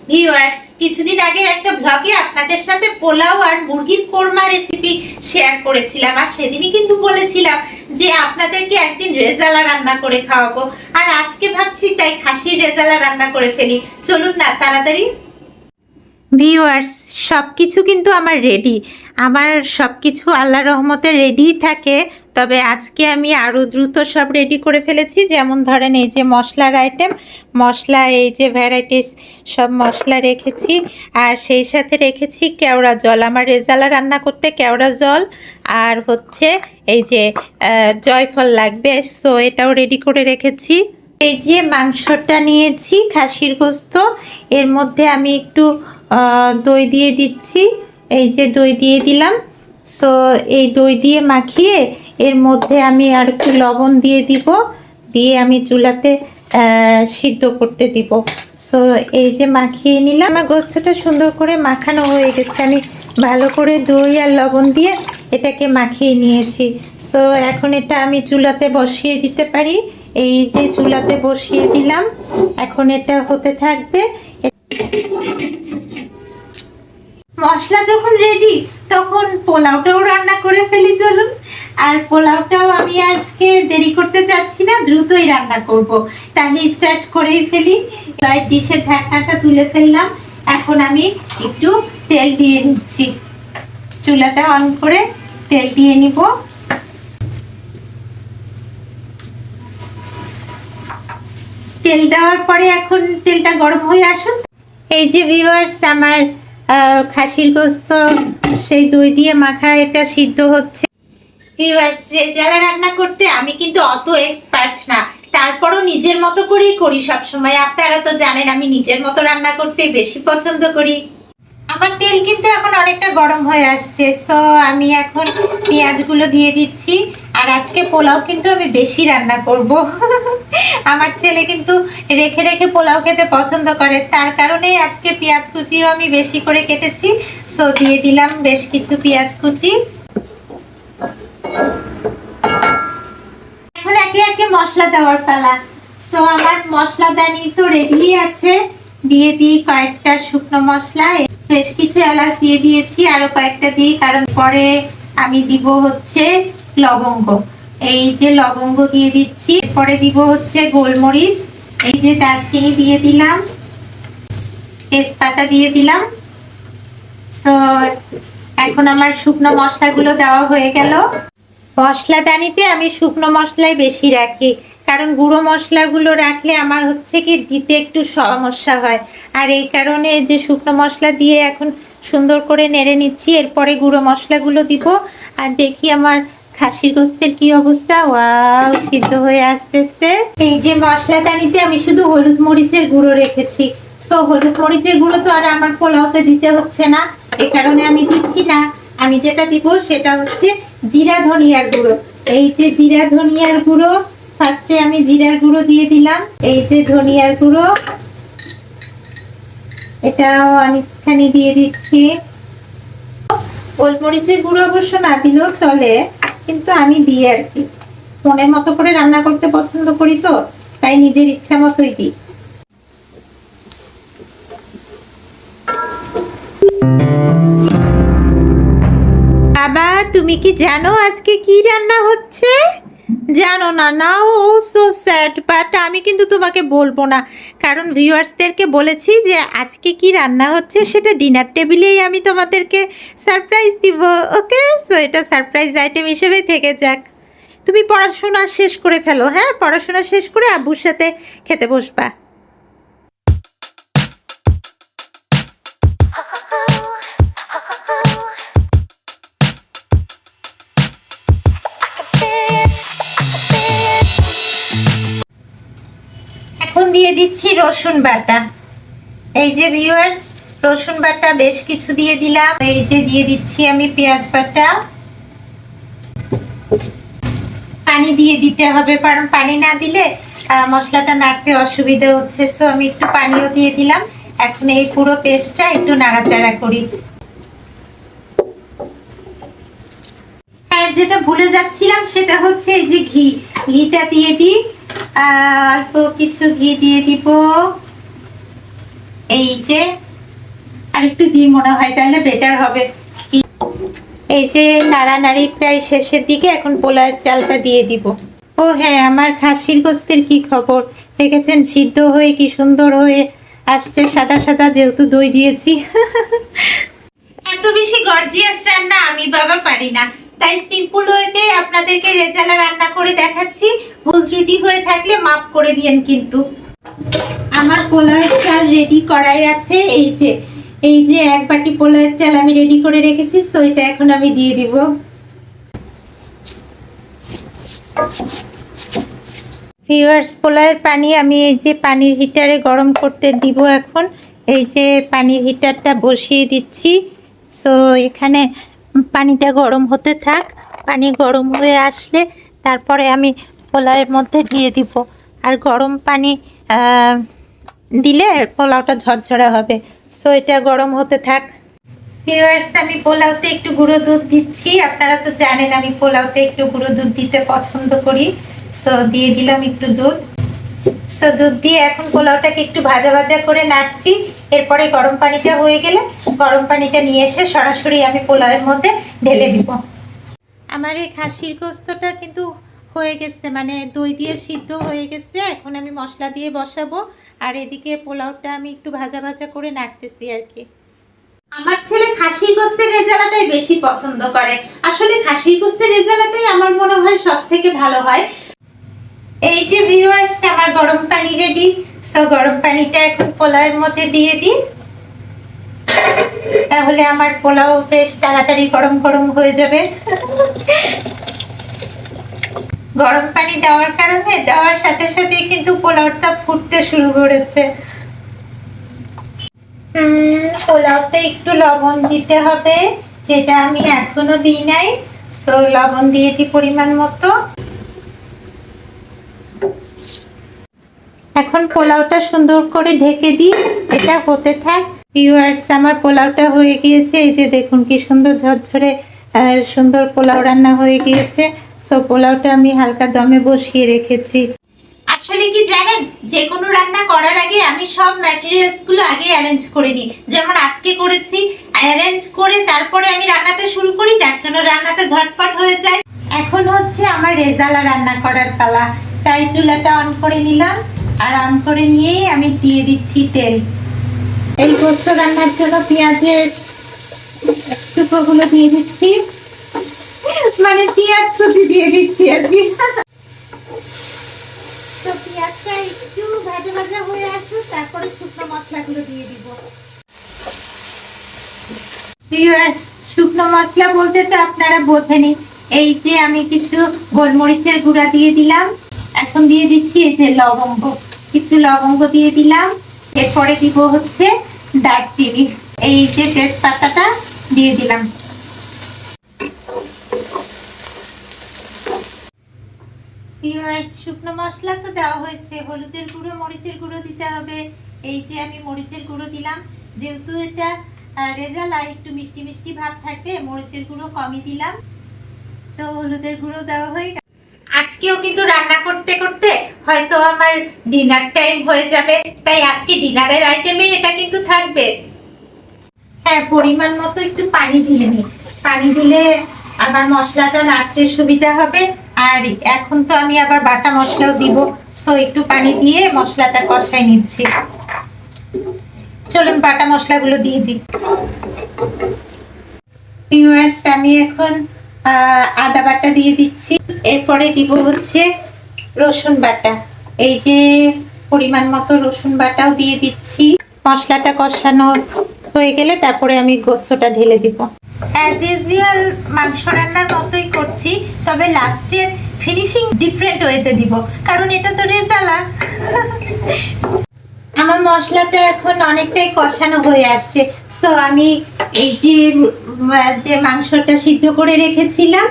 Viewers, কিছুদিন আগে একটা ব্লগে আপনাদের সাথে পোলাও আর মুরগির কোরমা রেসিপি শেয়ার করেছিলাম, আর সেদিনই কিন্তু বলেছিলাম যে আপনাদেরকে একদিন রেজালা রান্না করে খাওয়াবো। আর আজকে ভাবছি তাই খাসির রেজালা রান্না করে ফেলি। চলুন না তাড়াতাড়ি। ভিউয়ার্স, সব কিছু কিন্তু আমার রেডি। আমার সব কিছু আল্লাহর রহমতে রেডিই থাকে, তবে আজকে আমি আরও দ্রুত সব রেডি করে ফেলেছি। যেমন ধরেন এই যে মশলার আইটেম, মশলা এই যে ভ্যারাইটিস সব মশলা রেখেছি, আর সেই সাথে রেখেছি কেওড়া জল। আমার রেজালা রান্না করতে কেওড়া জল আর হচ্ছে এই যে জয়ফল লাগবে, সো এটাও রেডি করে রেখেছি। এই যে মাংসটা নিয়েছি খাসির গোস্ত, এর মধ্যে আমি একটু দই দিয়ে দিচ্ছি। এই যে দই দিয়ে দিলাম। সো এই দই দিয়ে মাখিয়ে এর মধ্যে আমি আর একটু লবণ দিয়ে দিব, দিয়ে আমি চুলাতে সিদ্ধ করতে দিব। সো এই যে মাখিয়ে নিলাম। আমার গোস্তটা সুন্দর করে মাখানো হয়ে গেছে। আমি ভালো করে দই আর লবণ দিয়ে এটাকে মাখিয়ে নিয়েছি। সো এখন এটা আমি চুলাতে বসিয়ে দিতে পারি। এই যে চুলাতে বসিয়ে দিলাম, এখন এটা হতে থাকবে। মশলা যখন রেডি তখন পোলাওটাও রান্না করে ফেলি, চলুন। আর পোলাওটাও আমি আজকে দেরি করতে চাচ্ছি না, দ্রুতই রান্না করব, তাহলে স্টার্ট করেই ফেলি। ডিশের ঢাকনাটা তুলে ফেললাম। এখন আমি একটু তেল দিয়ে নিচ্ছি। চুলাটা অন করে তেল দিয়ে নিব। তেল দেওয়ার পরে এখন তেলটা গরম হয়ে আসুন। এই যে ভিউয়ার্স, আমার খাসির গোস্ত সেই দই দিয়ে মাখা এটা সিদ্ধ হচ্ছে। ভিউয়ার্স, রেজালা রান্না করতে আমি কিন্তু অত এক্সপার্ট না, তারপরও নিজের মতো করেই করি সবসময়। আপনারা তো জানেন আমি নিজের মতো রান্না করতে বেশি পছন্দ করি। আমার তেল কিন্তু এখন অনেকটা গরম হয়ে আসছে। সো আমি এখন পেঁয়াজগুলো দিয়ে দিচ্ছি। আর আজকে পোলাও কিন্তু আমি বেশি রান্না করব। আমার ছেলে কিন্তু রেখে রেখে পোলাও খেতে পছন্দ করে, তার কারণেই আজকে পেঁয়াজ কুচিও আমি বেশি করে কেটেছি। সো দিয়ে দিলাম বেশ কিছু পেঁয়াজ কুচি। এখন একে একে মশলা দেওয়ার পালা। সো আমার মশলাদানি তো রেডি আছে। দিয়ে দিই কয়েকটা শুকনো মশলা, বেশ কিছু এলাচ দিয়ে দিয়েছি, আরো কয়েকটা দিই কারণ পরে আমি দিব হচ্ছে লবঙ্গ। এই যে লবঙ্গ দিয়ে দিচ্ছি, পরে দিব হচ্ছে গোলমরিচ, এই যে দারচিনি দিয়ে দিলাম, তেজপাতা দিয়ে দিলাম। সো এখন আমার শুকনো মশলাগুলো দেওয়া হয়ে গেল। মশলাদানিতে আমি শুকনো মশলাই বেশি রাখি, কারণ গুঁড়ো মশলাগুলো রাখলে আমার হচ্ছে কি দিতে একটু সমস্যা হয়। আর এই কারণে যে শুকনো মশলা দিয়ে এখন সুন্দর করে নেড়ে নিচ্ছি। এরপরে গুঁড়ো মশলাগুলো দিব। আর দেখি আমার খাসির গোস্তের কি অবস্থা। ওয়াও, সিদ্ধ হয়ে আসতেছে। এই যে মশলাদানিতে আমি শুধু হলুদ মরিচের গুঁড়ো রেখেছি। সো হলুদ মরিচের গুঁড়ো তো আর আমার পোলাওতে দিতে হচ্ছে না, এই কারণে আমি দিচ্ছি না। আমি যেটা দিব সেটা হচ্ছে জিরা ধনিয়ার গুঁড়ো। এই যে জিরা ধনিয়ার গুঁড়ো, ফার্স্টে আমি জিরার গুঁড়ো দিয়ে দিলাম। এই যে ধনিয়ার গুঁড়ো, এটাও অনেকখানি দিয়ে দিচ্ছি। গোলমরিচের গুঁড়ো অবশ্য না দিলেও চলে, কিন্তু আমি দিই আর কি। মনের মতো করে রান্না করতে পছন্দ করি, তো তাই নিজের ইচ্ছা মতোই দিই। বাবা, তুমি কি জানো আজকে কি রান্না হচ্ছে? জানো না? নাও, সো স্যাড। বাট আমি কিন্তু তোমাকে বলবো না, কারণ ভিউয়ার্সদেরকে বলেছি যে আজকে কি রান্না হচ্ছে সেটা ডিনার টেবিলেই আমি তোমাদেরকে সারপ্রাইজ দিব। ওকে, সো এটা সারপ্রাইজ আইটেম হিসেবে থেকে যাক। তুমি পড়াশোনা শেষ করে ফেলো। হ্যাঁ, পড়াশোনা শেষ করে আব্বুর সাথে খেতে বসবা। এখন দিয়ে দিচ্ছি রসুন বাটা। এই যে ভিউয়ার্স, রসুন বাটা বেশ কিছু দিয়ে দিলাম। এই যে দিয়ে দিচ্ছি আমি পেঁয়াজ বাটা। পানি দিয়ে দিতে হবে, কারণ পানি না দিলে মশলাটা নাড়তে অসুবিধা হচ্ছে। সো আমি একটু পানিও দিয়ে দিলাম। এখন এই পুরো পেস্টটা একটু নাড়াচাড়া করি। হ্যাঁ, যেটা ভুলে যাচ্ছিলাম সেটা হচ্ছে এই যে ঘিটা দিয়ে দিই। অল্প কিছু ঘি দিয়ে দিব। এই যে আর একটু দিয়ে মনে হয় তাহলে বেটার হবে। এই যে নাড়ানাড়ি প্রায় শেষের দিকে, এখন পোলাওয়ের চালটা দিয়ে দিব। ও হ্যাঁ, আমার খাসির গোস্তের কি খবর দেখেছেন? সিদ্ধ হয়ে কি সুন্দর হয়ে আসছে, সাদা সাদা, যেহেতু দই দিয়েছি। এত বেশি গর্জিয়াস রান্না আমি বাবা পারি না, তাই সিম্পল ওয়েতে আপনাদেরকে রেজালা রান্না করে দেখাচ্ছি। ভুল ত্রুটি হয়ে থাকলে মাফ করে দিয়েন কিন্তু। আমার পোলাওয়ের চাল রেডি করাই আছে। এই যে এক বাটি পোলাওয়ের চাল আমি রেডি করে রেখেছি, সো এটা এখন আমি দিয়ে দিব। ভিউয়ার্স, পোলাওয়ের পানি আমি এই যে পানির হিটারে গরম করতে দিব এখন। এই যে পানির হিটারটা বসিয়ে দিচ্ছি। সো এখানে পানিটা গরম হতে থাক। পানি গরম হয়ে আসলে তারপরে আমি পোলাওয়ের মধ্যে দিয়ে দিব। আর গরম পানি দিলে পোলাওটা ঝরঝরা হবে। সো এটা গরম হতে থাক। ভিউয়ার্স, আমি পোলাওতে একটু গুঁড়ো দুধ দিচ্ছি। আপনারা তো জানেন আমি পোলাওতে একটু গুঁড়ো দুধ দিতে পছন্দ করি। সো দিয়ে দিলাম একটু দুধ। সো দুধ দিয়ে এখন পোলাওটাকে একটু ভাজা ভাজা করে নাড়ছি। এরপরে গরম পানিটা হয়ে গেলে গরম পানিটা নিয়ে এসে সরাসরি আমি পোলাওয়ের মধ্যে ঢেলে দিব। আমার এই খাসির গোস্তটা কিন্তু হয়ে গেছে, মানে দই দিয়ে সিদ্ধ হয়ে গেছে। এখন আমি মশলা দিয়ে বসাবো, আর এদিকে পোলাওটা আমি একটু ভাজা ভাজা করে নাড়তেছি আর কি। আমার ছেলে খাসির গোস্তের রেজালাটাই বেশি পছন্দ করে। আসলে খাসির গোস্তের রেজালাটাই আমার মনে হয় সব থেকে ভালো হয়। এই যে ভিউয়ার্স, আমার গরম পানি রেডি। সো গরম পানিটা এখন পোলাওয়ের মধ্যে দিয়ে দিই, তাহলে আমার পোলাও বেশ তাড়াতাড়ি গরম গরম হয়ে যাবে। গরম পানি দেওয়ার কারণে দেওয়ার সাথে সাথে কিন্তু পোলাওটা ফুটতে শুরু করেছে। পোলাওতে একটু লবণ দিতে হবে, যেটা আমি এখনো দিই নাই। সো লবণ দিয়ে দিই পরিমাণ মতো। এখন পোলাওটা সুন্দর করে ঢেকে দিই, এটা হতে থাক। ভিউয়ার্স, আমার পোলাওটা হয়ে গিয়েছে। এই যে দেখুন কি সুন্দর ঝরঝরে সুন্দর পোলাও রান্না হয়ে গিয়েছে। সো পোলাওটা আমি হালকা দমে বসিয়ে রেখেছি। আসলে কি জানেন, যে কোনো রান্না করার আগে আমি সব ম্যাটেরিয়ালস গুলো আগে অ্যারেঞ্জ করে নিই। যেমন আজকে করেছি, অ্যারেঞ্জ করে তারপরে আমি রান্নাটা শুরু করি, যার জন্য রান্নাটা ঝটপট হয়ে যায়। এখন হচ্ছে আমার রেজালা রান্না করার পালা, তাই চুলাটা অন করে নিলাম। আর অন করে নিয়েই আমি দিয়ে দিচ্ছি তেল। এই গোস্ত রান্নার জন্য পেঁয়াজের টুকরোগুলো দিয়ে দিচ্ছি, মানে পেঁয়াজ কুচি দিয়ে দিচ্ছি আর কি। তো পেঁয়াজটা একটু ভাজা ভাজা হয়ে আসুক, তারপরে শুকনো মশলাগুলো দিয়ে দিব। শুকনো মশলা বলতে তো আপনারা বোঝেনি। এই যে আমি কিছু গোলমরিচের গুঁড়া দিয়ে দিলাম। এখন দিয়ে দিচ্ছি এই যে লবঙ্গ, কিছু লবঙ্গ দিয়ে দিলাম। এরপরে দিব হচ্ছে দারচিনি, এই যে তেজপাতাটা দিয়ে দিলাম। শুকনো মশলা তো দেওয়া হয়েছে, হলুদের গুঁড়ো, মরিচের গুঁড়ো দিতে হবে। এই যে আমি মরিচের গুঁড়ো দিলাম, যেহেতু এটা রেজালা একটু মিষ্টি মিষ্টি ভাব থাকে, মরিচের গুঁড়ো কমই দিলাম। সো হলুদের গুঁড়ো দেওয়া হয়ে গেল। আজকেও কিন্তু রান্না করতে করতে হয়তো আমার ডিনার টাইম হয়ে যাবে, তাই আজকে ডিনারের আইটেমে এটা কিন্তু থাকবে। হ্যাঁ, পরিমাণ মতো একটু পানি ঢেলে নিই। পানি দিলে আবার মশলাটা নাড়তে সুবিধা হবে। আর এখন তো আমি আবার বাটা মশলাও দিব, সো একটু পানি দিয়ে মশলাটা কষাই নিচ্ছি। চলুন বাটা মশলাগুলো দিয়ে দিই। ভিউয়ার্স, আমি এখন আদা বাটা দিয়ে দিচ্ছি। এরপরে দিব হচ্ছে রসুন বাটা, এই যে পরিমাণ মতো রসুন বাটাও দিয়ে দিচ্ছি। মশলাটা কষানো হয়ে গেলে তারপরে আমি গোস্তটা ঢেলে দিব। অ্যাজ ইউজুয়াল মাংস রান্নার মতোই করছি, তবে লাস্টের ফিনিশিং ডিফারেন্ট ওয়েতে দিব, কারণ এটা তো রেজালা। আমার মশলাটা এখন অনেকটাই কষানো হয়ে আসছে। সো আমি এই যে মাংসটা সিদ্ধ করে রেখেছিলাম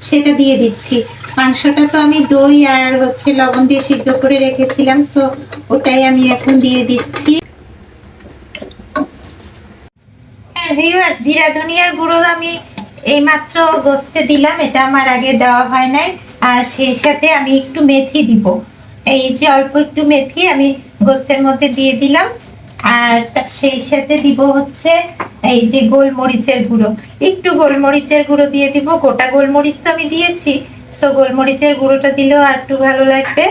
সেটা দিয়ে দিচ্ছি। মাংসটা তো আমি দই আর হচ্ছে লবণ দিয়ে সিদ্ধ করে রেখেছিলাম, সো ওটাই আমি এখন দিয়ে দিচ্ছি। ভিউয়ার্স, জিরা ধনিয়ার গুঁড়ো আমি এইমাত্র গোস্তে দিলাম, এটা আমার আগে দেওয়া হয় নাই। আর সেই সাথে আমি একটু মেথি দিব, এই যে অল্প একটু মেথি আমি গোস্তের মধ্যে দিয়ে দিলাম। আর সেই সাথে দিব হচ্ছে এই যে গোলমরিচের গুঁড়ো, একটু গোলমরিচের গুঁড়ো দিয়ে দিব। গোটা গোলমরিচ তো আমি দিয়েছি, সো গোলমরিচের গুঁড়োটা দিলেও আর একটু ভালো লাগবে।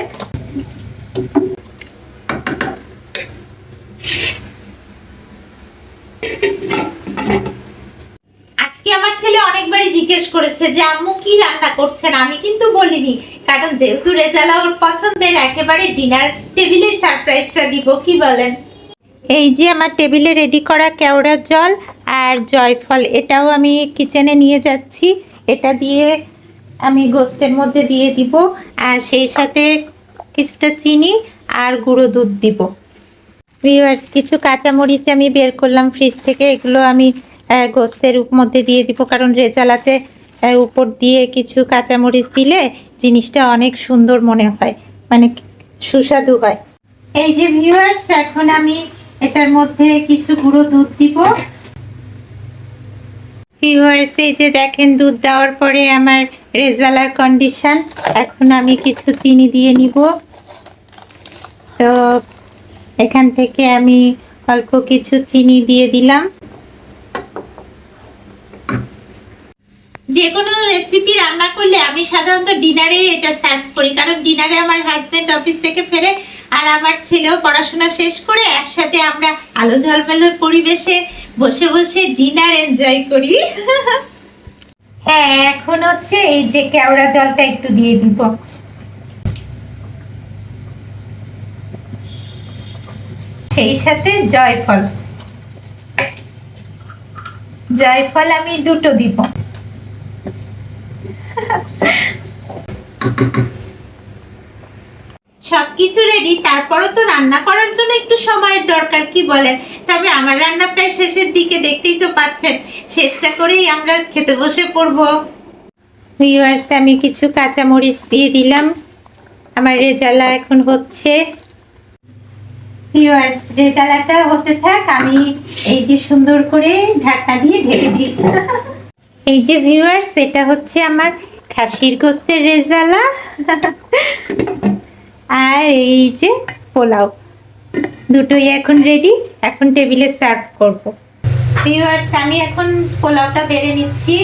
আজকে আমার ছেলে অনেকবারই জিজ্ঞেস করেছে যে আম্মু কি রান্না করছেন, আমি কিন্তু বলিনি, কারণ যেহেতু রেজালা ওর পছন্দের, একেবারে ডিনার টেবিলে সারপ্রাইজটা দিব। কি বলেন? এই যে আমার টেবিলে রেডি করা কেওড়ার জল আর জয়ফল, এটাও আমি কিচেনে নিয়ে যাচ্ছি। এটা দিয়ে আমি গোস্তের মধ্যে দিয়ে দিব, আর সেই সাথে কিছুটা চিনি আর গুঁড়ো দুধ দিব। ভিউয়ার্স, কিছু কাঁচামরিচ আমি বের করলাম ফ্রিজ থেকে, এগুলো আমি গোস্তের মধ্যে দিয়ে দিব, কারণ রেজালাতে উপর দিয়ে কিছু কাঁচামরিচ দিলে জিনিসটা অনেক সুন্দর মনে হয়, মানে সুস্বাদু হয়। এই যে ভিউয়ার্স, এখন আমি এটার মধ্যে কিছু গুঁড়ো দুধ দিব। ভিউয়ার্স, এই যে দেখেন দুধ দেওয়ার পরে আমার রেজালার কন্ডিশন। এখন আমি কিছু চিনি দিয়ে নিব। তো এখান থেকে আমি অল্প কিছু চিনি দিয়ে দিলাম। যে কোনো রেসিপি রান্না করলে আমি সাধারণত ডিনারে এটা সার্ভ করি, কারণ ডিনারে আমার হাজবেন্ড অফিস থেকে ফেরে আর আমার ছেলেও পড়াশোনা শেষ করে একসাথে আমরা আলো ঝলমলের পরিবেশে বসে বসে ডিনার এনজয় করি। হ্যাঁ, এখন হচ্ছে এই যে কেওড়া জলটা একটু দিয়ে দিব। সেই সাথে জয়ফল, জয়ফল আমি দুটো দিব। সবকিছু রেডি, তারপরও তো রান্না করার জন্য একটু সময়ের দরকার, কি বলেন? তবে আমার রান্না প্রায় শেষের দিকে, দেখতেই তো পাচ্ছেন। শেষটা করেই আমরা খেতে বসে পড়বো। ভিউয়ার্স, আমি কিছু কাঁচামরিচ দিয়ে দিলাম। আমার রেজালা এখন হচ্ছে। ভিউয়ার্স, রেজালাটা হতে থাক, আমি এই যে সুন্দর করে ঢাকা দিয়ে ঢেকে দিই। এই যে ভিউয়ার্স, এটা হচ্ছে আমার খাসির গোস্তের রেজালা, আর এই যে পোলাও, দুটোই এখন রেডি। এখন টেবিলে সার্ভ করব। ভিউয়ার্স, আমি এখন পোলাওটা বেড়ে নিচ্ছি।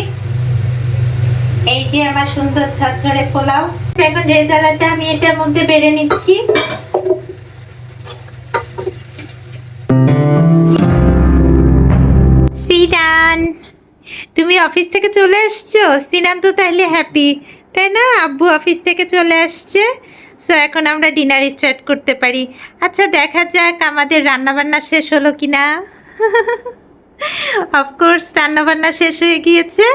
এই যে আমার সুন্দর ঝরঝরে পোলাও। এখন রেজালাটা আমি এটার মধ্যে বেড়ে নিচ্ছি। সিনান, তুমি অফিস থেকে চলে আসছো? সিনান তো তাহলে হ্যাপি, তাই না? আব্বু অফিস থেকে চলে আসছে, সো এখন আমরা ডিনার স্টার্ট করতে পারি। আচ্ছা, দেখা যাক আমাদের রান্নাবান্না শেষ হলো কিনা। অফকোর্স রান্নাবান্না শেষ হয়ে গিয়েছে,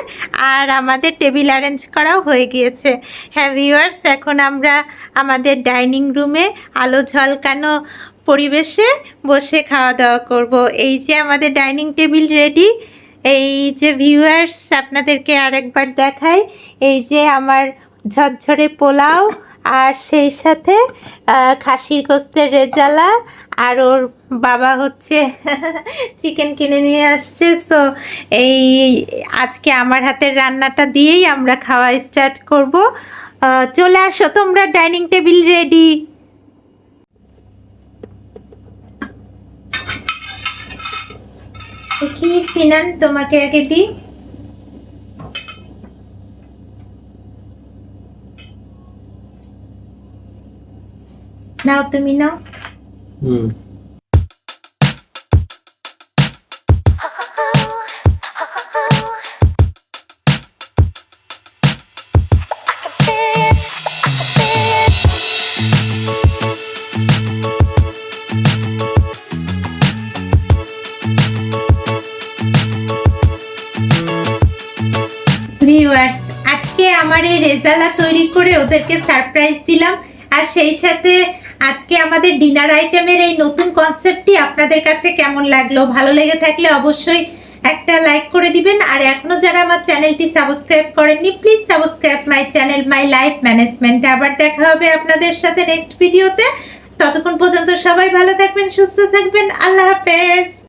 আর আমাদের টেবিল অ্যারেঞ্জ করাও হয়ে গিয়েছে। হ্যাঁ ভিউয়ার্স, এখন আমরা আমাদের ডাইনিং রুমে আলো ঝলকানো পরিবেশে বসে খাওয়া দাওয়া করব। এই যে আমাদের ডাইনিং টেবিল রেডি। এই যে ভিউয়ার্স, আপনাদেরকে আরেকবার দেখাই। এই যে আমার ঝরঝরে পোলাও, আর সেই সাথে খাসির গোস্তের রেজালা, আর ওর বাবা হচ্ছে চিকেন কিনে নিয়ে আসছে। সো এই আজকে আমার হাতের রান্নাটা দিয়েই আমরা খাওয়া স্টার্ট করব। চলে আসো তোমরা, ডাইনিং টেবিল রেডি। কি সিনান, তোমাকে আগে দিই। নাও, তুমি নাও। ভিউয়ার্স, আজকে আমার এই রেজালা তৈরি করে ওদেরকে সারপ্রাইজ দিলাম, আর সেই সাথে আজকে আমাদের ডিনার আইটেমের এই নতুন কনসেপ্টটি আপনাদের কাছে কেমন লাগলো? ভালো লেগে থাকলে অবশ্যই একটা লাইক করে দিবেন, আর এখনো যারা আমার চ্যানেলটি সাবস্ক্রাইব করেননি, please subscribe my channel my life management. আবার দেখা হবে আপনাদের সাথে নেক্সট ভিডিওতে। ততক্ষণ পর্যন্ত সবাই ভালো থাকবেন, সুস্থ থাকবেন। আল্লাহ হাফেজ।